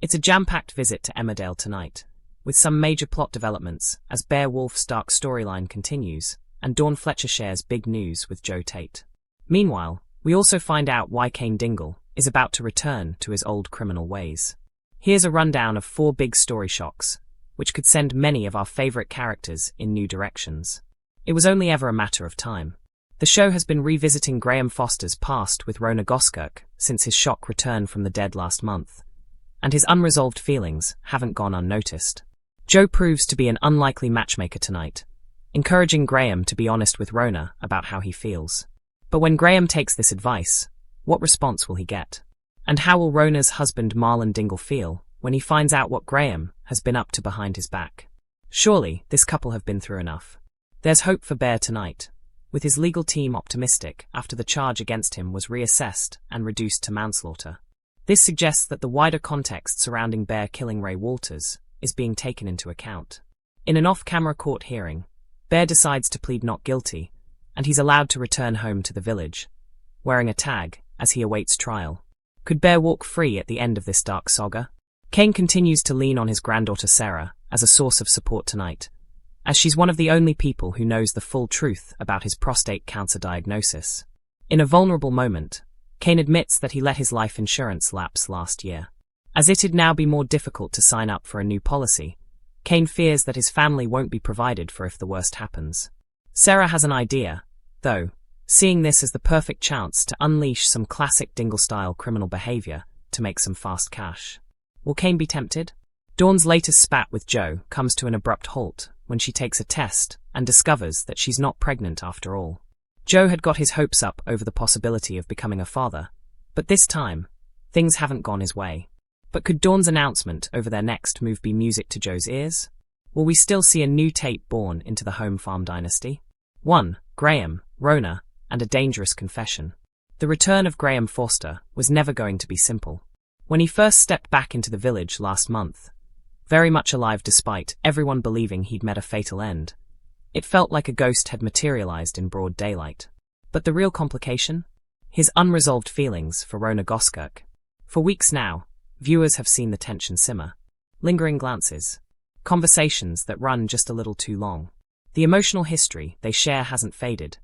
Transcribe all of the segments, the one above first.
It's a jam-packed visit to Emmerdale tonight, with some major plot developments as Beowulf's dark storyline continues, and Dawn Fletcher shares big news with Joe Tate. Meanwhile, we also find out why Kane Dingle is about to return to his old criminal ways. Here's a rundown of 4 big story shocks, which could send many of our favourite characters in new directions. It was only ever a matter of time. The show has been revisiting Graham Foster's past with Rona Goskirk since his shock return from the dead last month, and his unresolved feelings haven't gone unnoticed. Joe proves to be an unlikely matchmaker tonight, encouraging Graham to be honest with Rona about how he feels. But when Graham takes this advice, what response will he get? And how will Rona's husband Marlon Dingle feel when he finds out what Graham has been up to behind his back? Surely, this couple have been through enough. There's hope for Bear tonight, with his legal team optimistic after the charge against him was reassessed and reduced to manslaughter. This suggests that the wider context surrounding Bear killing Ray Walters is being taken into account. In an off-camera court hearing, Bear decides to plead not guilty, and he's allowed to return home to the village, wearing a tag as he awaits trial. Could Bear walk free at the end of this dark saga? Kane continues to lean on his granddaughter Sarah as a source of support tonight, as she's one of the only people who knows the full truth about his prostate cancer diagnosis. In a vulnerable moment, Kane admits that he let his life insurance lapse last year. As it'd now be more difficult to sign up for a new policy, Kane fears that his family won't be provided for if the worst happens. Sarah has an idea, though, seeing this as the perfect chance to unleash some classic Dingle-style criminal behavior to make some fast cash. Will Kane be tempted? Dawn's latest spat with Joe comes to an abrupt halt when she takes a test and discovers that she's not pregnant after all. Joe had got his hopes up over the possibility of becoming a father, but this time, things haven't gone his way. But could Dawn's announcement over their next move be music to Joe's ears? Will we still see a new Tate born into the home farm dynasty? 1. Graham, Rona, and a dangerous confession. The return of Graham Foster was never going to be simple. When he first stepped back into the village last month, very much alive despite everyone believing he'd met a fatal end, it felt like a ghost had materialized in broad daylight. But the real complication? His unresolved feelings for Rona Goskirk. For weeks now, viewers have seen the tension simmer. Lingering glances. Conversations that run just a little too long. The emotional history they share hasn't faded.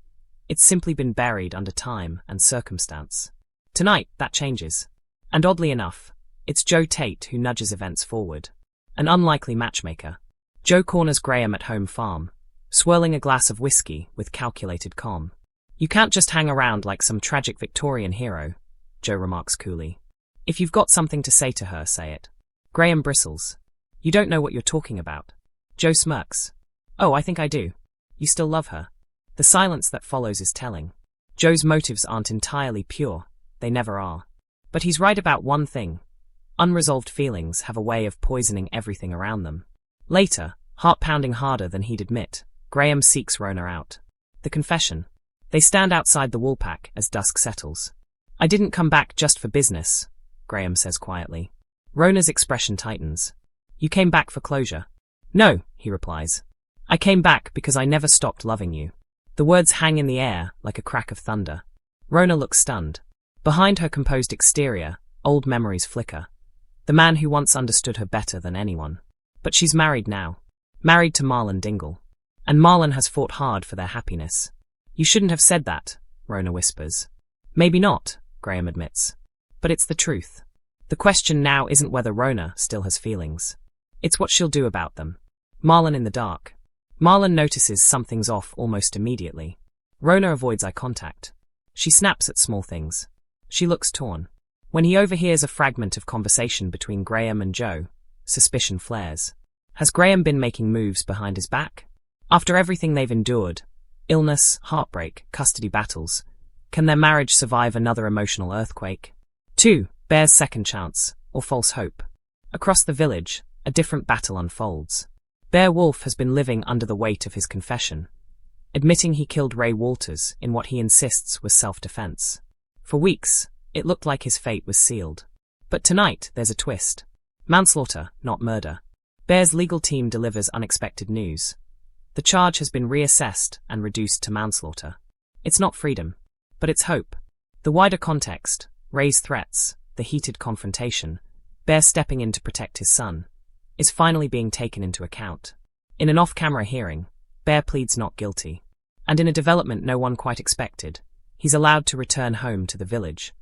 It's simply been buried under time and circumstance. Tonight, that changes. And oddly enough, it's Joe Tate who nudges events forward. An unlikely matchmaker. Joe corners Graham at home farm, swirling a glass of whiskey with calculated calm. "You can't just hang around like some tragic Victorian hero," Joe remarks coolly. "If you've got something to say to her, say it." Graham bristles. "You don't know what you're talking about." Joe smirks. "Oh, I think I do. You still love her." The silence that follows is telling. Joe's motives aren't entirely pure, they never are. But he's right about one thing. Unresolved feelings have a way of poisoning everything around them. Later, heart pounding harder than he'd admit, Graham seeks Rona out. The confession. They stand outside the woolpack as dusk settles. "I didn't come back just for business," Graham says quietly. Rona's expression tightens. "You came back for closure." "No," he replies. "I came back because I never stopped loving you." The words hang in the air like a crack of thunder. Rona looks stunned. Behind her composed exterior, old memories flicker. The man who once understood her better than anyone. But she's married now. Married to Marlon Dingle. And Marlon has fought hard for their happiness. "You shouldn't have said that," Rona whispers. "Maybe not," Graham admits. "But it's the truth." The question now isn't whether Rona still has feelings. It's what she'll do about them. Marlon in the dark. Marlon notices something's off almost immediately. Rona avoids eye contact. She snaps at small things. She looks torn. When he overhears a fragment of conversation between Graham and Joe, suspicion flares. Has Graham been making moves behind his back? After everything they've endured, illness, heartbreak, custody battles, can their marriage survive another emotional earthquake? 2. Bear's second chance, or false hope. Across the village, a different battle unfolds. Beowulf has been living under the weight of his confession, admitting he killed Ray Walters in what he insists was self-defense. For weeks, it looked like his fate was sealed. But tonight, there's a twist. Manslaughter, not murder. Bear's legal team delivers unexpected news. The charge has been reassessed and reduced to manslaughter. It's not freedom, but it's hope. The wider context, Ray's threats, the heated confrontation, Bear stepping in to protect his son, is finally being taken into account. In an off-camera hearing, Bear pleads not guilty. And in a development no one quite expected, he's allowed to return home to the village,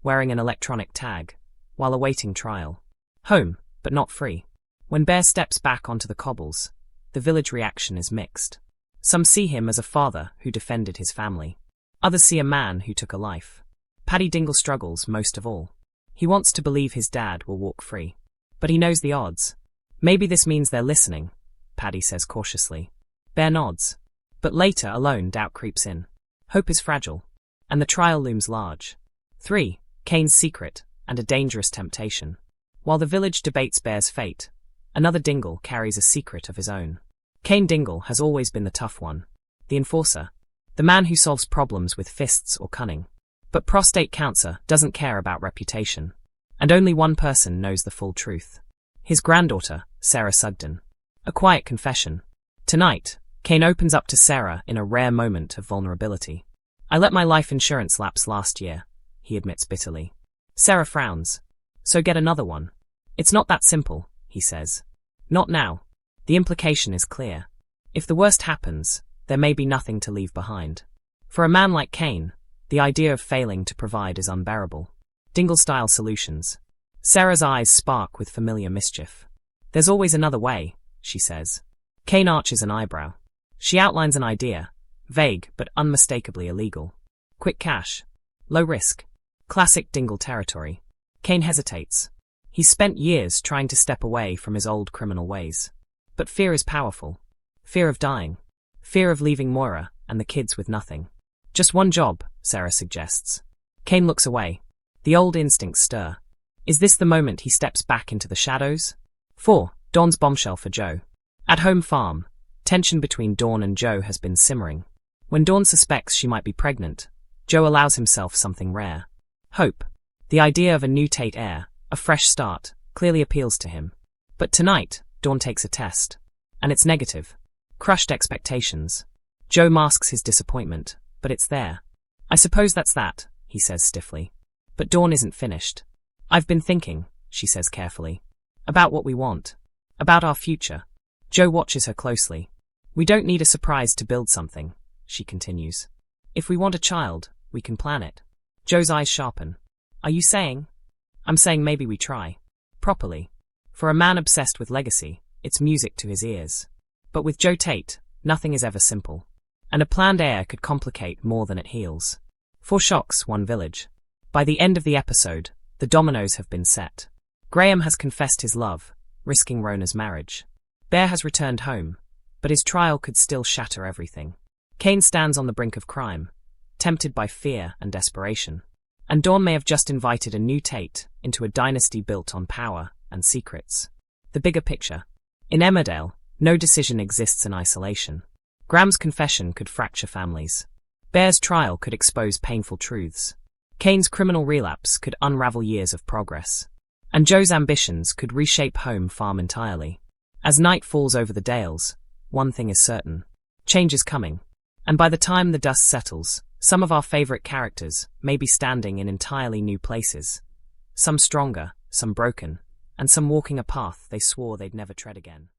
wearing an electronic tag, while awaiting trial. Home, but not free. When Bear steps back onto the cobbles, the village reaction is mixed. Some see him as a father who defended his family. Others see a man who took a life. Paddy Dingle struggles most of all. He wants to believe his dad will walk free. But he knows the odds. Maybe this means they're listening, Paddy says cautiously. Bear nods. But later, alone, doubt creeps in. Hope is fragile. And the trial looms large. 3. Kane's secret, and a dangerous temptation. While the village debates Bear's fate, another Dingle carries a secret of his own. Kane Dingle has always been the tough one. The enforcer. The man who solves problems with fists or cunning. But prostate cancer doesn't care about reputation. And only one person knows the full truth. His granddaughter, Sarah Sugden. A quiet confession. Tonight, Kane opens up to Sarah in a rare moment of vulnerability. I let my life insurance lapse last year, he admits bitterly. Sarah frowns. So get another one. It's not that simple, he says. Not now. The implication is clear. If the worst happens, there may be nothing to leave behind. For a man like Kane, the idea of failing to provide is unbearable. Dingle-style solutions. Sarah's eyes spark with familiar mischief. There's always another way, she says. Kane arches an eyebrow. She outlines an idea, vague but unmistakably illegal. Quick cash. Low risk. Classic Dingle territory. Kane hesitates. He's spent years trying to step away from his old criminal ways. But fear is powerful. Fear of dying. Fear of leaving Moira and the kids with nothing. Just one job, Sarah suggests. Kane looks away. The old instincts stir. Is this the moment he steps back into the shadows? 4. Dawn's bombshell for Joe. At home farm, tension between Dawn and Joe has been simmering. When Dawn suspects she might be pregnant, Joe allows himself something rare. Hope. The idea of a new Tate heir, a fresh start, clearly appeals to him. But tonight, Dawn takes a test. And it's negative. Crushed expectations. Joe masks his disappointment, but it's there. I suppose that's that, he says stiffly. But Dawn isn't finished. I've been thinking, she says carefully. About what we want. About our future. Joe watches her closely. We don't need a surprise to build something, she continues. If we want a child, we can plan it. Joe's eyes sharpen. Are you saying? I'm saying maybe we try. Properly. For a man obsessed with legacy, it's music to his ears. But with Joe Tate, nothing is ever simple. And a planned heir could complicate more than it heals. 4 shocks, 1 village. By the end of the episode, the dominoes have been set. Graham has confessed his love, risking Rona's marriage. Bear has returned home, but his trial could still shatter everything. Kane stands on the brink of crime, tempted by fear and desperation. And Dawn may have just invited a new Tate into a dynasty built on power and secrets. The bigger picture. In Emmerdale, no decision exists in isolation. Graham's confession could fracture families. Bear's trial could expose painful truths. Kane's criminal relapse could unravel years of progress. And Joe's ambitions could reshape home farm entirely. As night falls over the dales, one thing is certain. Change is coming. And by the time the dust settles, some of our favorite characters may be standing in entirely new places. Some stronger, some broken, and some walking a path they swore they'd never tread again.